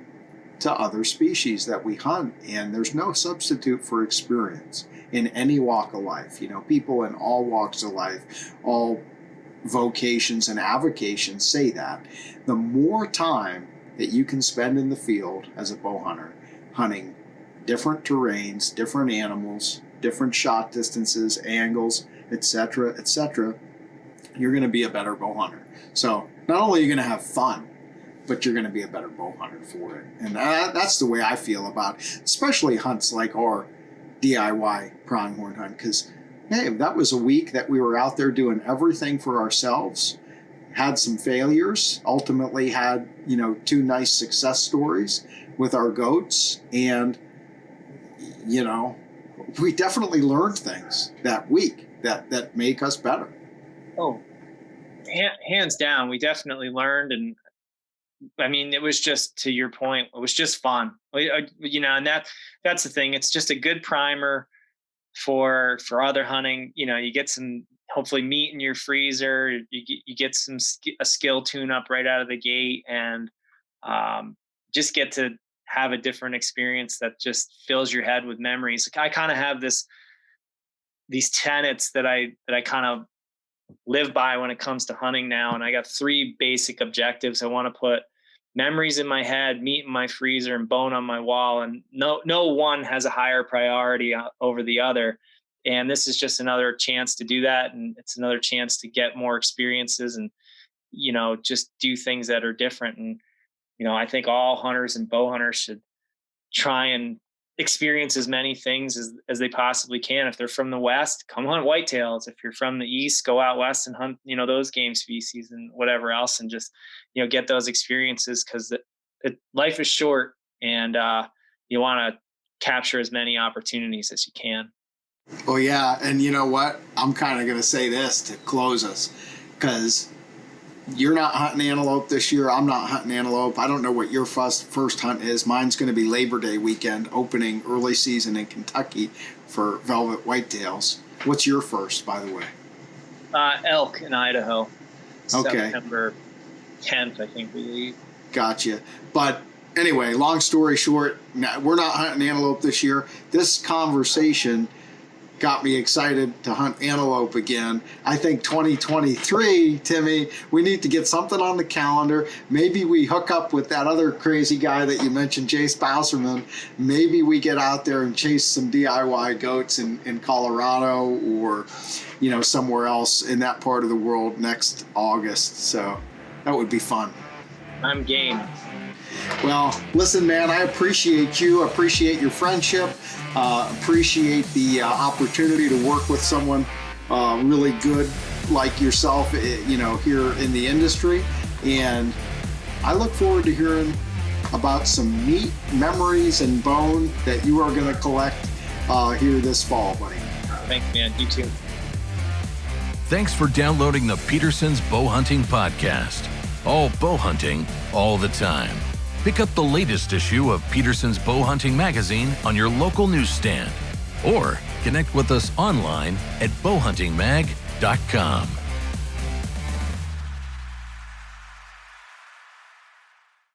Speaker 2: to other species that we hunt, and there's no substitute for experience in any walk of life. People in all walks of life, all vocations and avocations say that. The more time that you can spend in the field as a bow hunter, hunting different terrains, different animals, different shot distances, angles, etc., you're going to be a better bow hunter. So not only are you going to have fun, but you're going to be a better bow hunter for it. And that's the way I feel about especially hunts like our DIY pronghorn hunt, because hey, that was a week that we were out there doing everything for ourselves, had some failures, ultimately had 2 nice success stories with our goats, and we definitely learned things that week that make us better.
Speaker 3: Oh, hands down, we definitely learned. And I mean, it was just, to your point, it was just fun, and that's the thing. It's just a good primer for other hunting. You get some, hopefully, meat in your freezer. You get a skill tune up right out of the gate, and just get to have a different experience that just fills your head with memories. I kind of have these tenets that I kind of live by when it comes to hunting now. And I got 3 basic objectives. I want to put memories in my head, meat in my freezer, and bone on my wall. And no one has a higher priority over the other. And this is just another chance to do that. And it's another chance to get more experiences and, just do things that are different. And, I think all hunters and bow hunters should try and experience as many things as they possibly can. If they're from the West, come hunt whitetails. If you're from the East, go out West and hunt, those game species and whatever else, and just, get those experiences, because life is short, and you want to capture as many opportunities as you can.
Speaker 2: Well, yeah. And you know what? I'm kind of going to say this to close us, because You're not hunting antelope this year. I'm not hunting antelope. I don't know what your first hunt is. Mine's going to be Labor Day weekend, opening early season in Kentucky for velvet whitetails. What's your first, by the way?
Speaker 3: Elk in Idaho.
Speaker 2: Okay.
Speaker 3: September 10th, I think we leave.
Speaker 2: Gotcha. But anyway, long story short, we're not hunting antelope this year. This conversation got me excited to hunt antelope again. I think 2023, Timmy, we need to get something on the calendar. Maybe we hook up with that other crazy guy that you mentioned, Chase Bowserman. Maybe we get out there and chase some DIY goats in Colorado or, somewhere else in that part of the world next August. So that would be fun.
Speaker 3: I'm game.
Speaker 2: Well, listen, man, I appreciate you. Appreciate your friendship. Appreciate the opportunity to work with someone really good like yourself, here in the industry. And I look forward to hearing about some neat memories and bone that you are going to collect here this fall, buddy.
Speaker 3: Thanks, man. You too.
Speaker 1: Thanks for downloading the Petersen's Bowhunting Podcast. All bow hunting, all the time. Pick up the latest issue of Petersen's Bowhunting magazine on your local newsstand or connect with us online at bowhuntingmag.com.